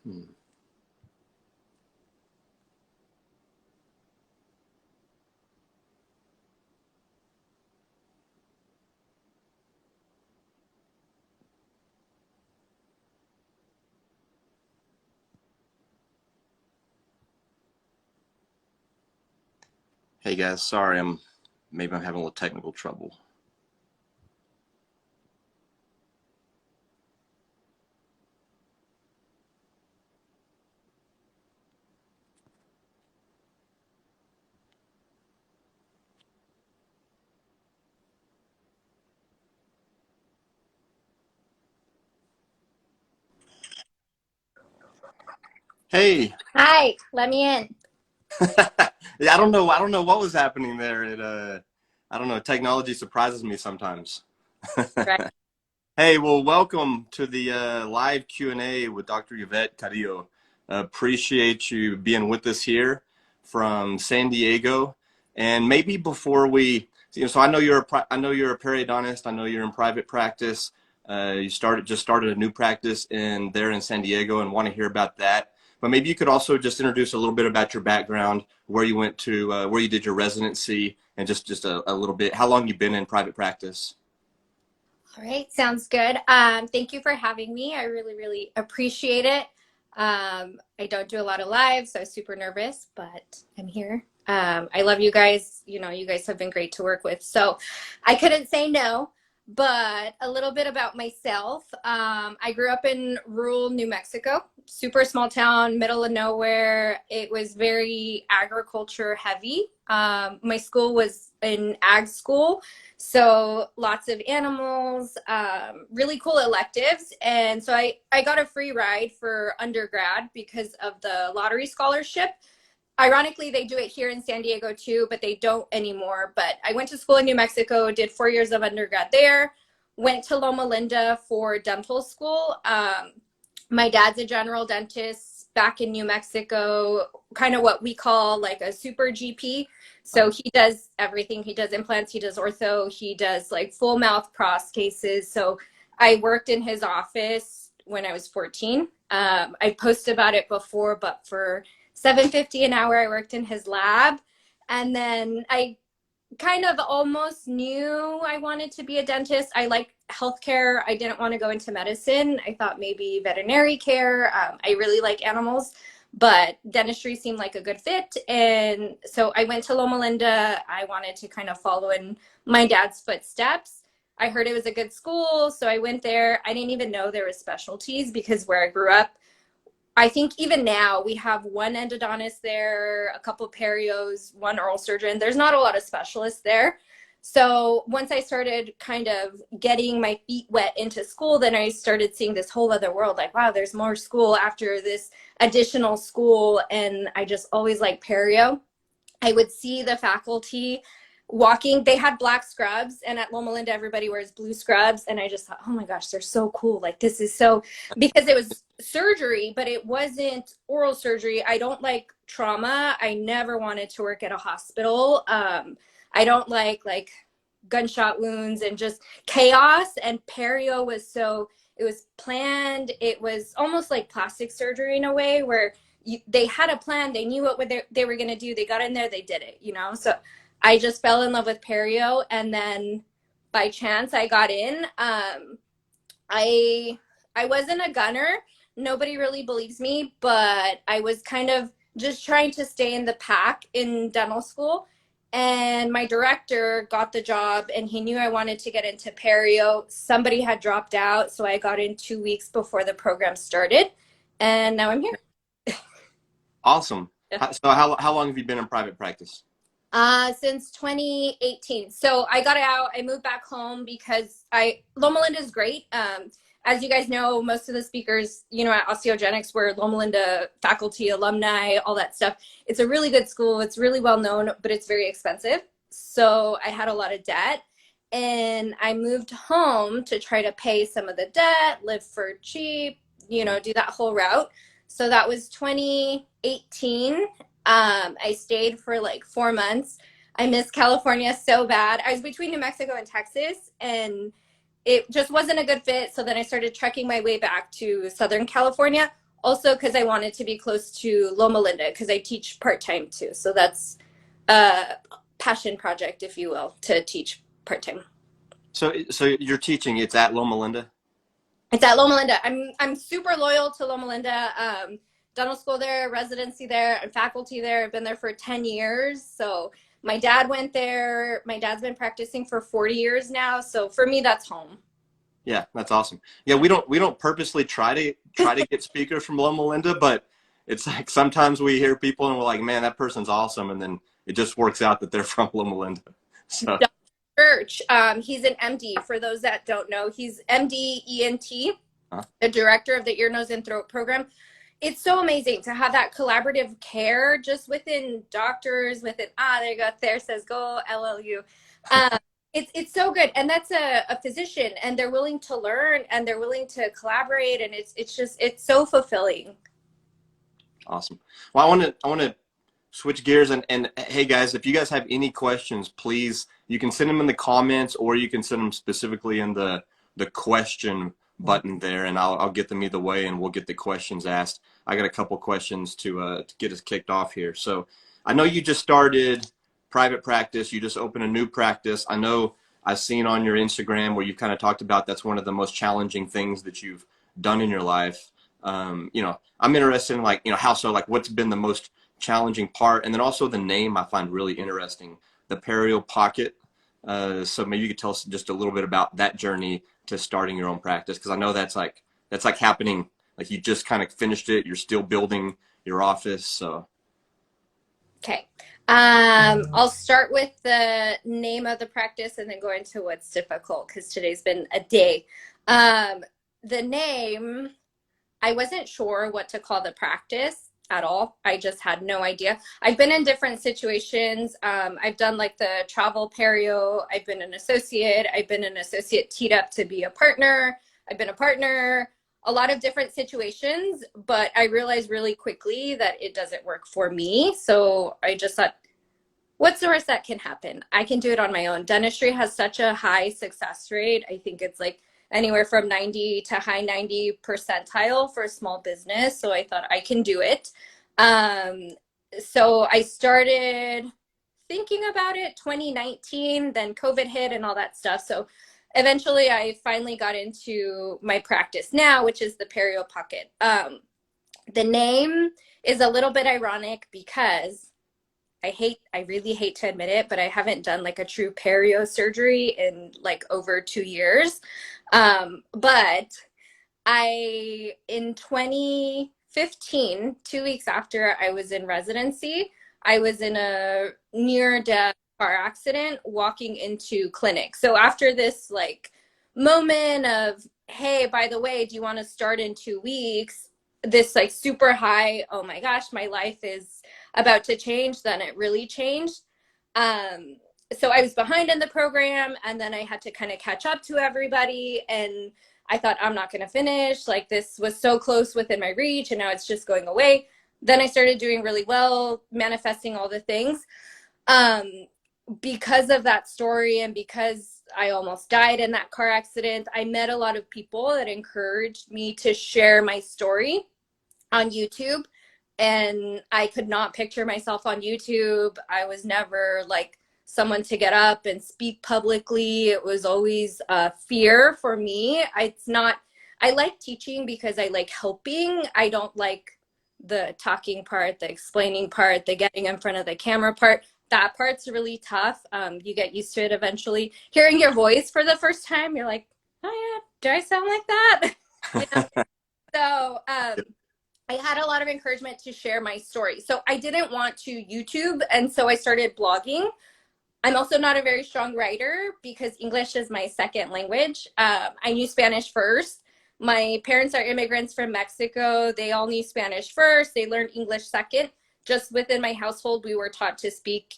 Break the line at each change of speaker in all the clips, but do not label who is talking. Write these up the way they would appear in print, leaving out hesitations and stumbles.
Hmm. Hey guys, sorry, I'm having a little technical trouble. Hey,
Hi, let me in.
yeah, I don't know what was happening there. I don't know. Technology surprises me sometimes.
Right.
Hey, well, welcome to the live Q&A with Dr. Yvette Carrillo. Appreciate you being with us here from San Diego. And maybe before so I know I know you're a periodontist. I know you're in private practice. You just started a new practice there in San Diego, and want to hear about that. But maybe you could also just introduce a little bit about your background, where you went to, where you did your residency, and just a little bit, how long you've been in private practice.
All right, sounds good. Thank you for having me. I really, really appreciate it. I don't do a lot of lives, so I was super nervous, but I'm here. I love you guys. You know, you guys have been great to work with. So I couldn't say no, but a little bit about myself. I grew up in rural New Mexico, super small town, middle of nowhere. It was very agriculture heavy. My school was an ag school. So lots of animals, really cool electives. And so I got a free ride for undergrad because of the lottery scholarship. Ironically, they do it here in San Diego too, but they don't anymore. But I went to school in New Mexico, did 4 years of undergrad there, went to Loma Linda for dental school. My dad's a general dentist back in New Mexico, kind of what we call like a super GP. So he does everything. He does implants, he does ortho, he does like full mouth pros cases. So I worked in his office when I was 14. I posted about it before, but for 750 an hour, I worked in his lab. And then I kind of almost knew I wanted to be a dentist. I like healthcare. I didn't want to go into medicine. I thought maybe veterinary care. I really like animals, but dentistry seemed like a good fit. And so I went to Loma Linda. I wanted to kind of follow in my dad's footsteps. I heard it was a good school, so I went there. I didn't even know there was specialties because where I grew up, I think even now we have one endodontist there, a couple perios, one oral surgeon. There's not a lot of specialists there. So once I started kind of getting my feet wet into school, then I started seeing this whole other world. Like, wow, there's more school after this additional school. And I just always liked perio. I would see the faculty walking. They had black scrubs, and at Loma Linda, everybody wears blue scrubs. And I just thought, oh my gosh, they're so cool. Like, this is so, because it was surgery, but it wasn't oral surgery. I don't like trauma. I never wanted to work at a hospital. I don't like gunshot wounds and just chaos. And perio was so, it was planned. It was almost like plastic surgery in a way where they had a plan. They knew what they were going to do. They got in there, they did it, you know? So I just fell in love with perio. And then by chance I got in. I I wasn't a gunner. Nobody really believes me, but I was kind of just trying to stay in the pack in dental school. And my director got the job and he knew I wanted to get into perio. Somebody had dropped out, so I got in 2 weeks before the program started. And now I'm here.
Awesome. So how long have you been in private practice?
Since 2018. So I got out, I moved back home because Loma Linda is great. As you guys know, most of the speakers, you know, at Osteogenics were Loma Linda faculty, alumni, all that stuff. It's a really good school. It's really well known, but it's very expensive. So I had a lot of debt and I moved home to try to pay some of the debt, live for cheap, you know, do that whole route. So that was 2018. I stayed for like 4 months. I missed California so bad. I was between New Mexico and Texas, and it just wasn't a good fit. So then I started trekking my way back to Southern California. also because I wanted to be close to Loma Linda because I teach part-time too. So that's a passion project, if you will, to teach part-time.
So you're teaching, it's at Loma Linda?
It's at Loma Linda. I'm super loyal to Loma Linda. Dental school there, residency there, and faculty there. I've been there for 10 years. So my dad went there. My dad's been practicing for 40 years now. So for me, that's home.
Yeah, that's awesome. Yeah, we don't purposely try to get speakers from Loma Linda, but it's like sometimes we hear people and we're like, man, that person's awesome, and then it just works out that they're from Loma Linda. So
Church. He's an MD. For those that don't know, he's MD ENT,
huh?
the director of the ear, nose, and throat program. It's so amazing to have that collaborative care just within doctors, within, there you go, there says go LLU. It's so good. And that's a physician, and they're willing to learn and they're willing to collaborate, and it's so fulfilling.
Awesome. Well, I want to switch gears and hey guys, if you guys have any questions, please, you can send them in the comments or you can send them specifically in the question button there, and I'll get them either way, and we'll get the questions asked. I got a couple questions to get us kicked off here. So I know you just started private practice. You just opened a new practice. I know I've seen on your Instagram where you've kind of talked about that's one of the most challenging things that you've done in your life. You know, I'm interested in like, you know, how so, like what's been the most challenging part, and then also the name I find really interesting, the Carrillo Pocket. So maybe you could tell us just a little bit about that journey to starting your own practice, because I know that's like happening, like you just kind of finished it, you're still building your office. So
Okay. I'll start with the name of the practice and then go into what's difficult because today's been a day. The name, I wasn't sure what to call the practice at all. I just had no idea. I've been in different situations. I've done like the travel perio. I've been an associate. I've been an associate teed up to be a partner. I've been a partner, a lot of different situations, but I realized really quickly that it doesn't work for me. So I just thought, what's the worst that can happen? I can do it on my own. Dentistry has such a high success rate. I think it's like anywhere from 90 to high 90 percentile for a small business. So I thought I can do it. So I started thinking about it 2019, then COVID hit and all that stuff. So eventually I finally got into my practice now, which is the Perio Pocket. The name is a little bit ironic because I really hate to admit it, but I haven't done like a true perio surgery in like over 2 years. But in 2015, 2 weeks after I was in residency, I was in a near death car accident walking into clinic. So after this like moment of, hey, by the way, do you want to start in 2 weeks? This like super high, oh my gosh, my life is about to change, then it really changed. So I was behind in the program, and then I had to kind of catch up to everybody, and I thought, I'm not going to finish. Like this was so close within my reach, and now it's just going away. Then I started doing really well, manifesting all the things. Because of that story and because I almost died in that car accident, I met a lot of people that encouraged me to share my story on YouTube. And I could not picture myself on YouTube. I was never like someone to get up and speak publicly. It was always a fear for me. I like teaching because I like helping. I don't like the talking part, the explaining part, the getting in front of the camera part. That part's really tough. You get used to it eventually. Hearing your voice for the first time, you're like, oh yeah, do I sound like that? You know? So I had a lot of encouragement to share my story. So I didn't want to YouTube, and so I started blogging. I'm also not a very strong writer because English is my second language. I knew Spanish first. My parents are immigrants from Mexico. They all knew Spanish first. They learned English second. Just within my household, we were taught to speak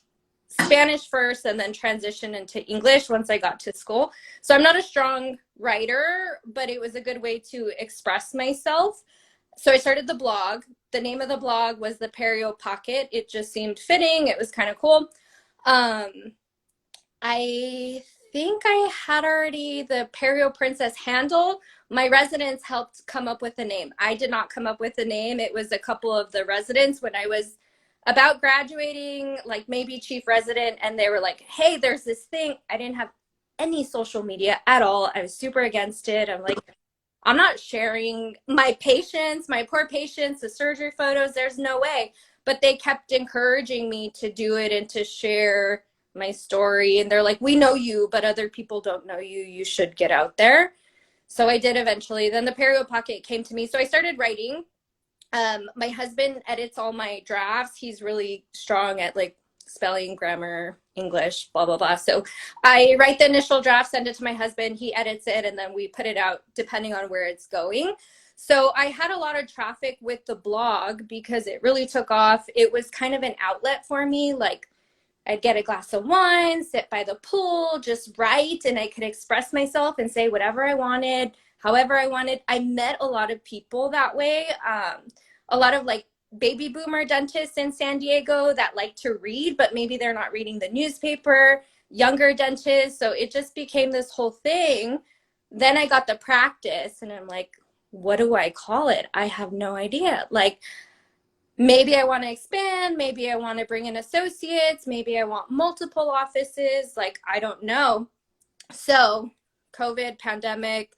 Spanish first and then transition into English once I got to school. So I'm not a strong writer, but it was a good way to express myself. So I started the blog. The name of the blog was the Perio Pocket. It just seemed fitting. It was kind of cool. I think I had already the Perio Princess handle. My residents helped come up with the name. I did not come up with the name. It was a couple of the residents when I was about graduating, like maybe chief resident, and they were like, hey, there's this thing. I didn't have any social media at all. I was super against it. I'm like, I'm not sharing my patients, my poor patients, the surgery photos. There's no way. But they kept encouraging me to do it and to share my story. And they're like, we know you, but other people don't know you. You should get out there. So I did eventually. Then the Perio Pocket came to me. So I started writing. My husband edits all my drafts. He's really strong at like spelling, grammar, English, blah, blah, blah. So I write the initial draft, send it to my husband. He edits it, and then we put it out depending on where it's going. So I had a lot of traffic with the blog because it really took off. It was kind of an outlet for me. Like I'd get a glass of wine, sit by the pool, just write, and I could express myself and say whatever I wanted, however I wanted. I met a lot of people that way. A lot of like baby boomer dentists in San Diego that like to read, but maybe they're not reading the newspaper, younger dentists. So it just became this whole thing. Then I got the practice and I'm like, what do I call it? I have no idea. Like, maybe I want to expand. Maybe I want to bring in associates. Maybe I want multiple offices. Like, I don't know. So COVID, pandemic,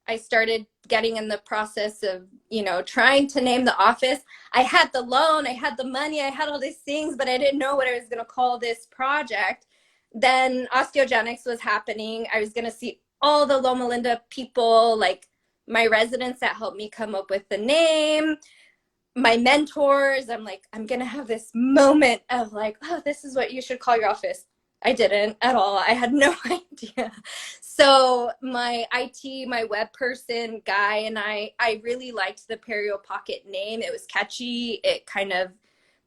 I started getting in the process of, trying to name the office. I had the loan, I had the money, I had all these things, but I didn't know what I was going to call this project. Then osteogenics was happening. I was going to see all the Loma Linda people, like my residents that helped me come up with the name, my mentors. I'm like, I'm going to have this moment of like, oh, this is what you should call your office. I didn't at all. I had no idea. So my IT, my web person guy, and I really liked the Perio Pocket name. It was catchy. It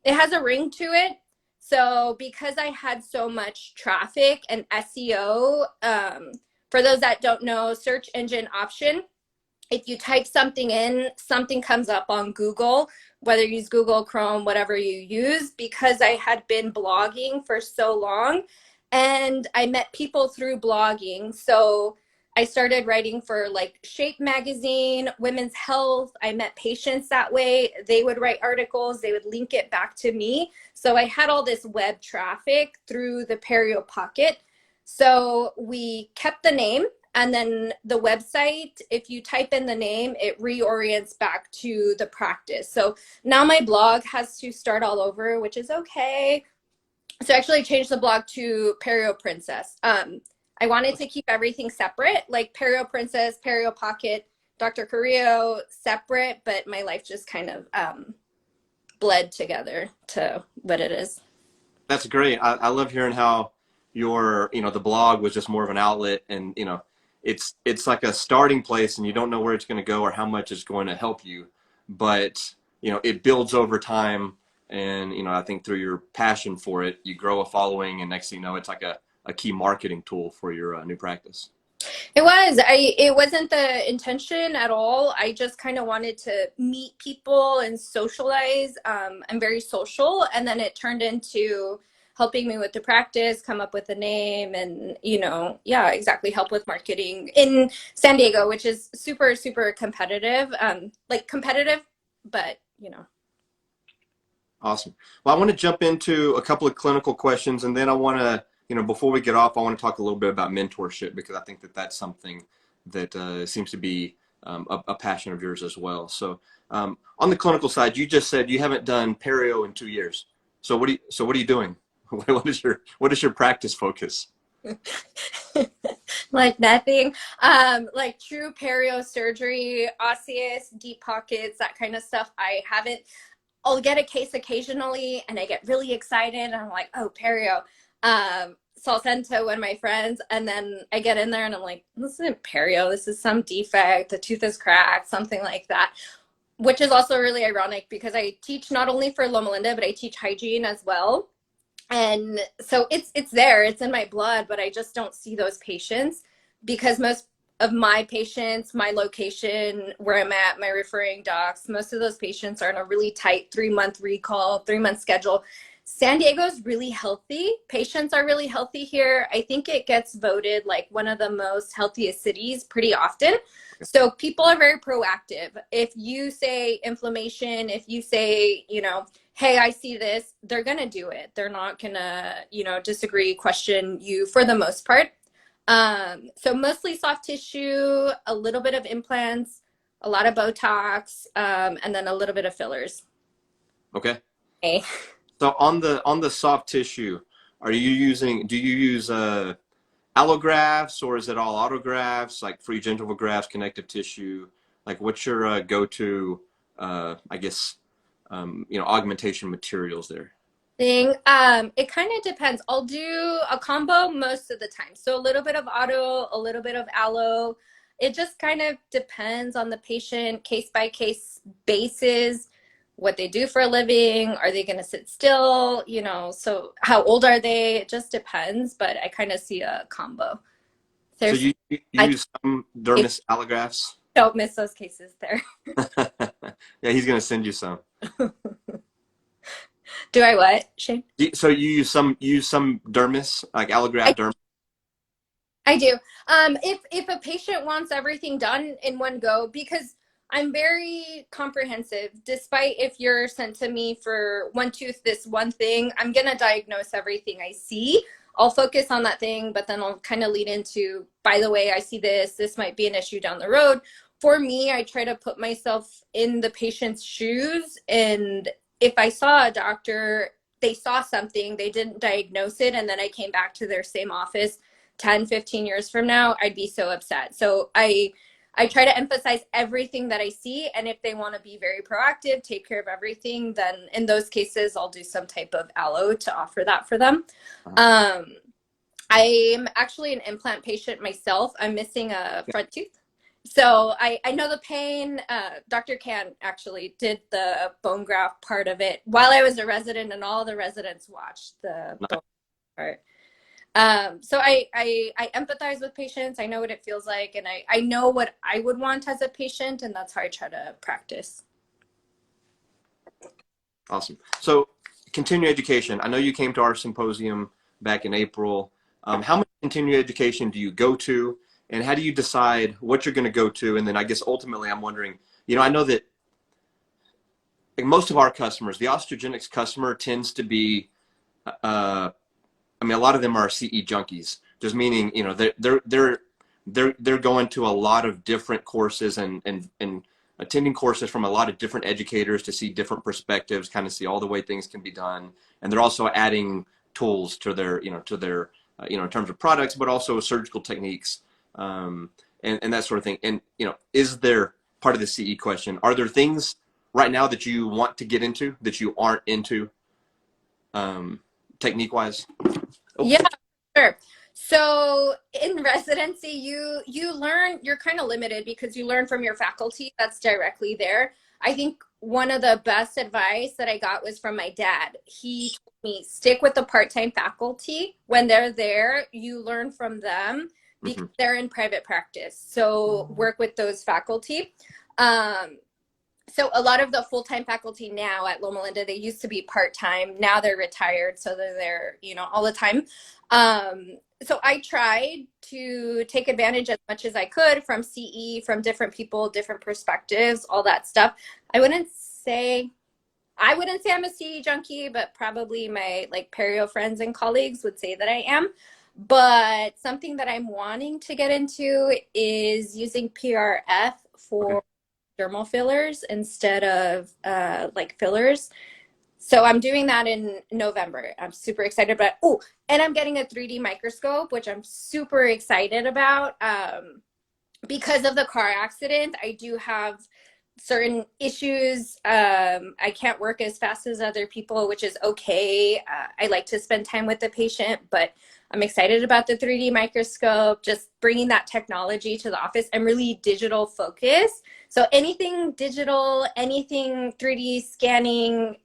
has a ring to it. So because I had so much traffic and SEO, for those that don't know, search engine option, if you type something in, something comes up on Google, whether you use Google, Chrome, whatever you use, because I had been blogging for so long and I met people through blogging. So I started writing for like Shape magazine, Women's Health. I met patients that way. They would write articles, they would link it back to me. So I had all this web traffic through the Perio Pocket. So we kept the name. And then the website, if you type in the name, it reorients back to the practice. So now my blog has to start all over, which is okay. So I actually changed the blog to Perio Princess. I wanted to keep everything separate, like Perio Princess, Perio Pocket, Dr. Carrillo separate, but my life just kind of bled together to what it is.
That's great. I love hearing how the blog was just more of an outlet, and it's like a starting place, and you don't know where it's going to go or how much it's going to help you, but it builds over time, and I think through your passion for it, you grow a following, and next thing you know, it's like a key marketing tool for your new practice.
It was. It wasn't the intention at all. I just kind of wanted to meet people and socialize. I'm very social, and then it turned into helping me with the practice, come up with a name, and yeah, exactly, help with marketing in San Diego, which is super, super competitive. Like competitive, but
Awesome. Well, I want to jump into a couple of clinical questions, and then I want to, before we get off, I want to talk a little bit about mentorship, because I think that that's something that seems to be a passion of yours as well. So on the clinical side, you just said you haven't done perio in 2 years. So what are you doing? What is your practice focus?
Like nothing. Like true perio surgery, osseous, deep pockets, that kind of stuff. I haven't. I'll get a case occasionally and I get really excited and I'm like, oh, perio. So I'll send to one of my friends, and then I get in there and I'm like, this isn't perio, this is some defect, the tooth is cracked, something like that. Which is also really ironic because I teach not only for Loma Linda, but I teach hygiene as well. And so it's there, it's in my blood, but I just don't see those patients because most of my patients, my location, where I'm at, my referring docs, most of those patients are in a really tight 3-month recall, 3-month schedule. San Diego's really healthy. Patients are really healthy here. I think it gets voted like one of the most healthiest cities pretty often. So people are very proactive. If you say inflammation, if you say, you know, hey, I see this, they're going to do it. They're not going to, you know, disagree, question you for the most part. So mostly soft tissue, a little bit of implants, a lot of Botox, and then a little bit of fillers.
Okay.
Okay.
So on the soft tissue, do you use allografts, or is it all autografts, like free gingival grafts, connective tissue? Like, what's your go-to, I guess, augmentation materials there?
Thing. It kind of depends. I'll do a combo most of the time. So a little bit of auto, a little bit of allo. It just kind of depends on the patient, case by case basis, what they do for a living. Are they going to sit still? You know, so how old are they? It just depends, but I kind of see a combo.
So
There's,
you
I
use some dermis allografts?
don't miss those cases there.
Yeah, he's gonna send you some.
Do I what, Shane?
So you use some dermis, like allograft dermis?
I do. If a patient wants everything done in one go, because I'm very comprehensive, despite if you're sent to me for one tooth, this one thing, I'm gonna diagnose everything I see. I'll focus on that thing, but then I'll kind of lead into, by the way, I see this, this might be an issue down the road. For me, I try to put myself in the patient's shoes. And if I saw a doctor, they saw something, they didn't diagnose it, and then I came back to their same office 10, 15 years from now, I'd be so upset. So I try to emphasize everything that I see. And if they want to be very proactive, take care of everything, then in those cases, I'll do some type of allo to offer that for them. I'm actually an implant patient myself. I'm missing a front tooth. So I know the pain. Dr. Can actually did the bone graft part of it while I was a resident, and all the residents watched the bone part. So I empathize with patients. I know what it feels like, and I know what I would want as a patient, and that's how I try to practice.
Awesome. So continuing education. I know you came to our symposium back in April. How much continuing education do you go to, and how do you decide what you're going to go to? And then I guess ultimately I'm wondering, I know that like most of our customers, the osteogenics customer tends to be, a lot of them are CE junkies, just meaning, they're going to a lot of different courses and attending courses from a lot of different educators to see different perspectives, kind of see all the way things can be done. And they're also adding tools to their, in terms of products, but also surgical techniques, and that sort of thing. And, is there part of the CE question? Are there things right now that you want to get into that you aren't into, technique wise? Oh.
Yeah, sure. So in residency, you learn, you're kind of limited because you learn from your faculty that's directly there. I think one of the best advice that I got was from my dad. He told me, stick with the part-time faculty. When they're there, you learn from them because they're in private practice. So work with those faculty. So a lot of the full-time faculty now at Loma Linda, they used to be part-time. Now they're retired, so they're there, all the time. So I tried to take advantage as much as I could from CE, from different people, different perspectives, all that stuff. I wouldn't say I'm a CE junkie, but probably my like perio friends and colleagues would say that I am. But something that I'm wanting to get into is using PRF for dermal fillers instead of like fillers. So I'm doing that in November. I'm super excited about. Oh, and I'm getting a 3D microscope, which I'm super excited about. Because of the car accident, I do have certain issues. I can't work as fast as other people, which is okay. I like to spend time with the patient, but I'm excited about the 3D microscope, just bringing that technology to the office and really digital focus. So anything digital, anything 3D scanning.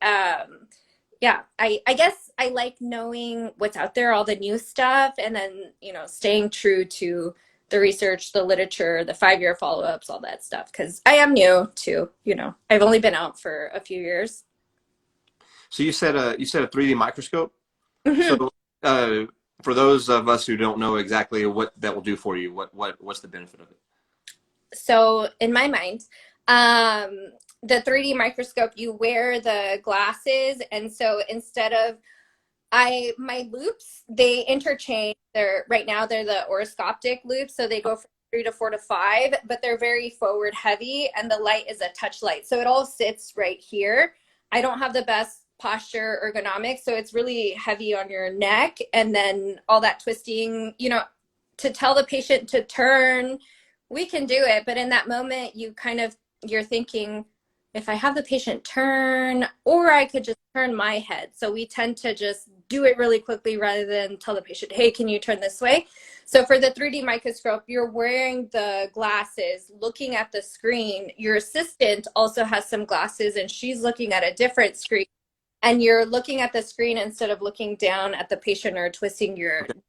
Yeah, I guess I like knowing what's out there, all the new stuff, and then, staying true to the research, the literature, the 5-year follow-ups, all that stuff. Because I am new too, I've only been out for a few years.
So you said a 3D microscope.
Mhm.
So uh, for those of us who don't know exactly what that will do for you, what's the benefit of it?
So in my mind, um, the 3D microscope, you wear the glasses, and so instead of my loops, they interchange. They're right now they're the oroscopic loops, so they go from 3 to 4 to 5, but they're very forward heavy, and the light is a touch light, so it all sits right here. I don't have the best posture ergonomics, so it's really heavy on your neck, and then all that twisting, to tell the patient to turn, we can do it, but in that moment, you're thinking, if I have the patient turn, or I could just turn my head. So we tend to just do it really quickly rather than tell the patient, hey, can you turn this way? So for the 3D microscope, you're wearing the glasses, looking at the screen. Your assistant also has some glasses and she's looking at a different screen. And you're looking at the screen instead of looking down at the patient or twisting your.
Okay.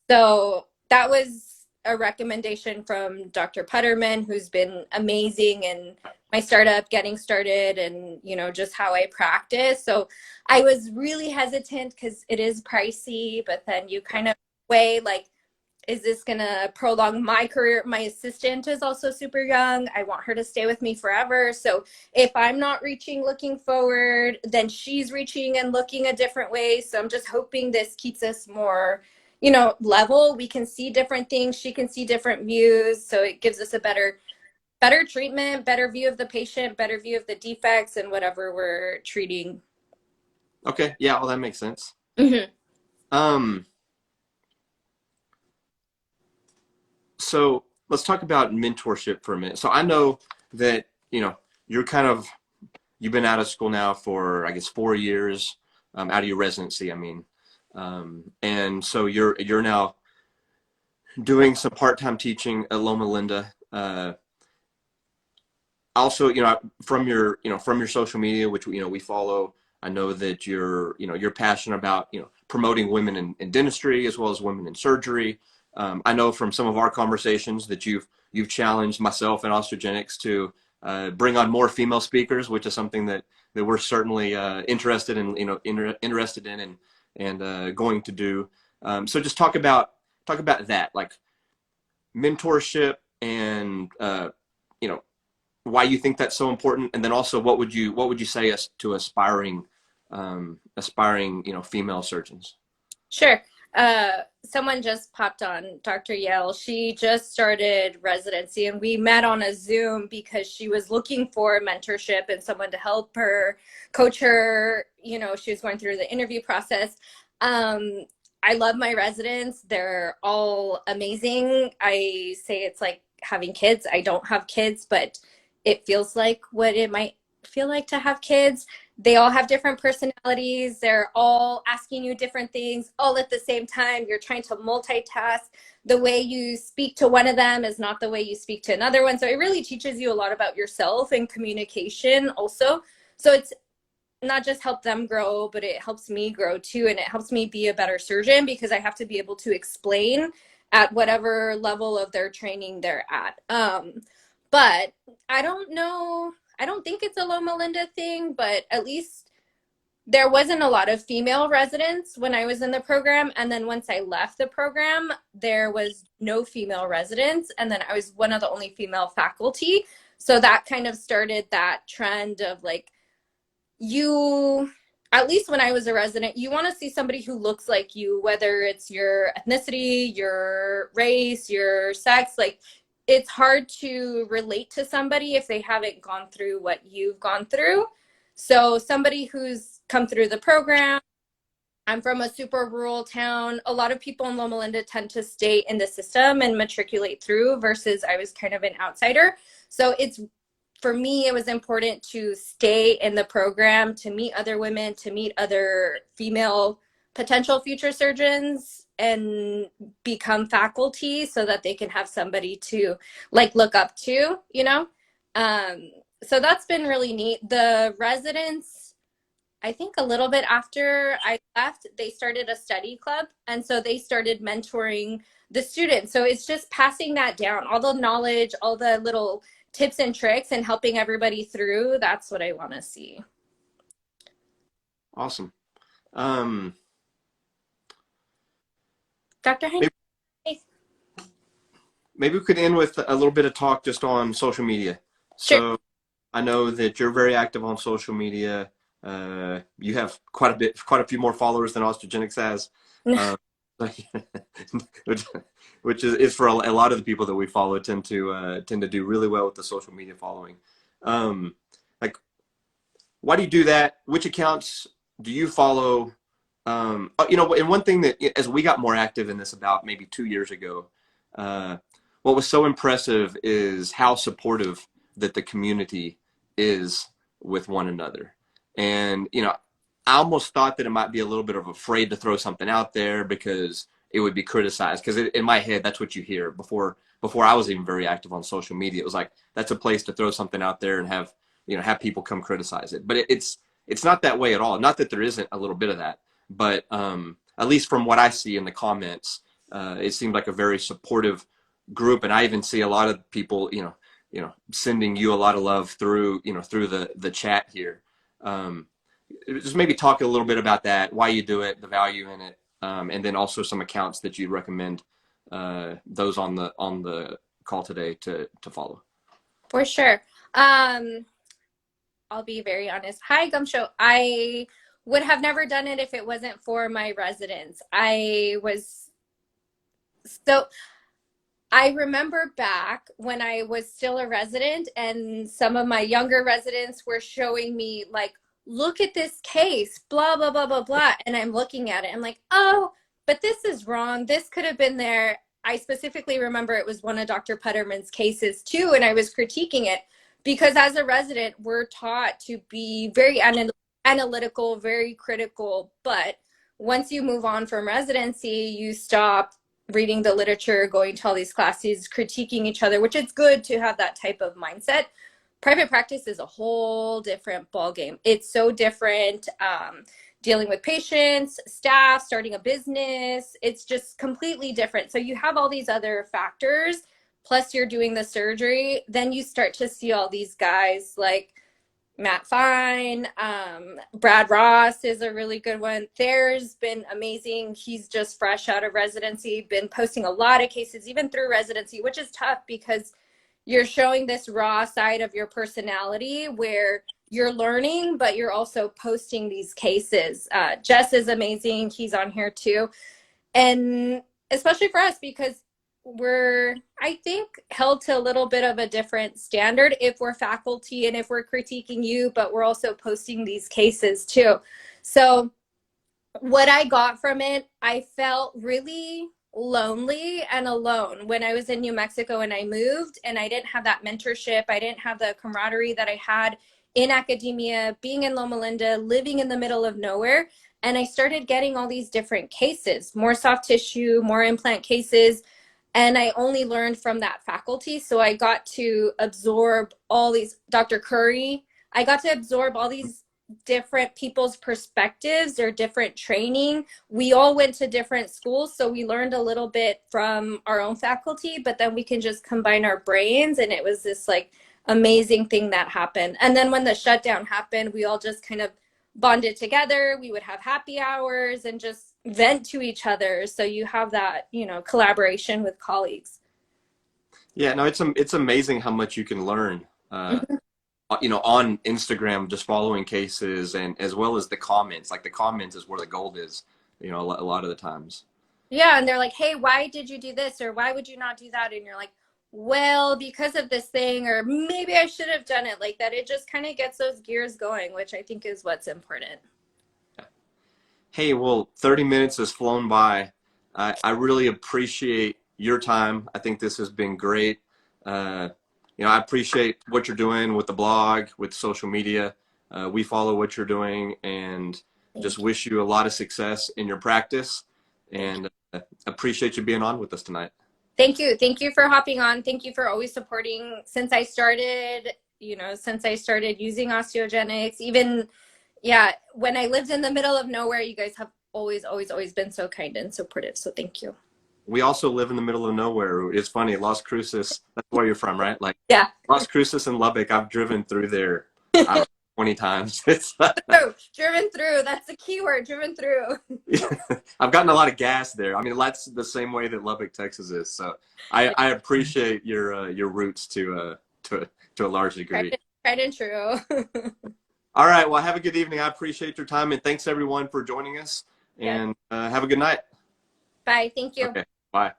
So that was a recommendation from Dr. Putterman, who's been amazing in my startup, getting started, and just how I practice. So I was really hesitant because it is pricey, but then you kind of weigh like, is this gonna prolong my career? My assistant is also super young. I want her to stay with me forever. So if I'm not reaching, looking forward, then she's reaching and looking a different way. So I'm just hoping this keeps us more, level. We can see different things. She can see different views. So it gives us a better treatment, better view of the patient, better view of the defects and whatever we're treating.
Okay. Yeah. Well, that makes sense.
Mm-hmm.
Um, so let's talk about mentorship for a minute. So I know that, you're kind of, you've been out of school now for, I guess, 4 years, out of your residency, I mean. And so you're now doing some part-time teaching at Loma Linda. Also, from your social media, which, we follow, I know that you're passionate about, promoting women in dentistry as well as women in surgery. I know from some of our conversations that you've challenged myself and Osteogenics to bring on more female speakers, which is something that we're certainly interested in, interested in and going to do. So just talk about that, like mentorship and you know why you think that's so important, and then also what would you say us to aspiring female surgeons?
Sure. Someone just popped on, Dr. Yale. She just started residency and we met on a Zoom because she was looking for mentorship and someone to help her, coach her. She was going through the interview process. Um, I love my residents. They're all amazing. I say it's like having kids. I don't have kids, but it feels like what it might feel like to have kids. They all have different personalities. They're all asking you different things all at the same time. You're trying to multitask. The way you speak to one of them is not the way you speak to another one. So it really teaches you a lot about yourself and communication also. So it's not just help them grow, but it helps me grow too. And it helps me be a better surgeon because I have to be able to explain at whatever level of their training they're at. But I don't know. I don't think it's a Loma Linda thing, but at least there wasn't a lot of female residents when I was in the program. And then once I left the program, there was no female residents. And then I was one of the only female faculty. So that kind of started that trend of like, you, at least when I was a resident, you want to see somebody who looks like you, whether it's your ethnicity, your race, your sex. Like, it's hard to relate to somebody if they haven't gone through what you've gone through. So somebody who's come through the program, I'm from a super rural town. A lot of people in Loma Linda tend to stay in the system and matriculate through versus I was kind of an outsider. So it's, for me, it was important to stay in the program, to meet other women, to meet other female potential future surgeons and become faculty so that they can have somebody to like look up to. Um, so that's been really neat. The residents, I think a little bit after I left, they started a study club. And so they started mentoring the students. So it's just passing that down, all the knowledge, all the little tips and tricks and helping everybody through. That's what I want to see.
Awesome. Um,
Dr. Hein.
maybe, maybe we could end with a little bit of talk just on social media.
Sure.
So I know that you're very active on social media. You have quite a few more followers than Osteogenics has, um, which, which is for a lot of the people that we follow tend to do really well with the social media following. Um, like, why do you do that? Which accounts do you follow? And one thing that as we got more active in this about maybe 2 years ago, uh, what was so impressive is how supportive that the community is with one another. And, I almost thought that it might be a little bit of afraid to throw something out there because it would be criticized. Because in my head, that's what you hear before I was even very active on social media. It was like, that's a place to throw something out there and have people come criticize it. But it's not that way at all. Not that there isn't a little bit of that, but at least from what I see in the comments, it seemed like a very supportive group. And I even see a lot of people, sending you a lot of love through the chat here. Just maybe talk a little bit about that, why you do it, the value in it, and then also some accounts that you recommend those on the call today to follow.
For sure. I'll be very honest. Hi, Gumshoe. I would have never done it if it wasn't for my residents. So I remember back when I was still a resident and some of my younger residents were showing me like, look at this case, blah, blah, blah, blah, blah. And I'm looking at it. I'm like, oh, but this is wrong. This could have been there. I specifically remember it was one of Dr. Putterman's cases too. And I was critiquing it because as a resident, we're taught to be very analytical, very critical. But once you move on from residency, you stop reading the literature, going to all these classes, critiquing each other, which it's good to have that type of mindset. Private practice is a whole different ballgame. It's so different. Dealing with patients, staff, starting a business, it's just completely different. So you have all these other factors, plus you're doing the surgery, then you start to see all these guys like Matt Fine, Brad Ross is a really good one. There's been amazing. He's just fresh out of residency, been posting a lot of cases, even through residency, which is tough because you're showing this raw side of your personality where you're learning, but you're also posting these cases. Jess is amazing. He's on here too. And especially for us, because we're, I think, held to a little bit of a different standard if we're faculty and if we're critiquing you, but we're also posting these cases too. So what I got from it, I felt really lonely and alone when I was in New Mexico and I moved and I didn't have that mentorship. I didn't have the camaraderie that I had in academia, being in Loma Linda, living in the middle of nowhere. And I started getting all these different cases, more soft tissue, more implant cases. And I only learned from that faculty. So I got to absorb all these, Dr. Curry, I got to absorb all these different people's perspectives or different training. We all went to different schools, so we learned a little bit from our own faculty, but then we can just combine our brains, and it was this like amazing thing that happened. And then when the shutdown happened, we all just kind of bonded together. We would have happy hours and just vent to each other. So you have that, collaboration with colleagues.
Yeah, no, it's amazing how much you can learn. On Instagram, just following cases and as well as the comments. Like the comments is where the gold is, a lot of the times.
Yeah, and they're like, hey, why did you do this? Or why would you not do that? And you're like, well, because of this thing, or maybe I should have done it like that. It just kind of gets those gears going, which I think is what's important.
Hey, well, 30 minutes has flown by. I really appreciate your time. I think this has been great. I appreciate what you're doing with the blog, with social media. We follow what you're doing and just wish you a lot of success in your practice and appreciate you being on with us tonight.
Thank you. Thank you for hopping on. Thank you for always supporting since I started using osteogenics. Even, yeah, when I lived in the middle of nowhere, you guys have always, always, always been so kind and supportive. So thank you.
We also live in the middle of nowhere. It's funny, Las Cruces, that's where you're from, right? Like,
yeah.
Las Cruces and Lubbock, I've driven through there 20 times. It's
Driven through. That's the key word, driven through.
I've gotten a lot of gas there. I mean, that's the same way that Lubbock, Texas is. So I appreciate your roots to a large degree.
Tried and true.
All right. Well, have a good evening. I appreciate your time, and thanks everyone for joining us.
Yes.
And have a good night.
Bye. Thank you.
Okay. Bye.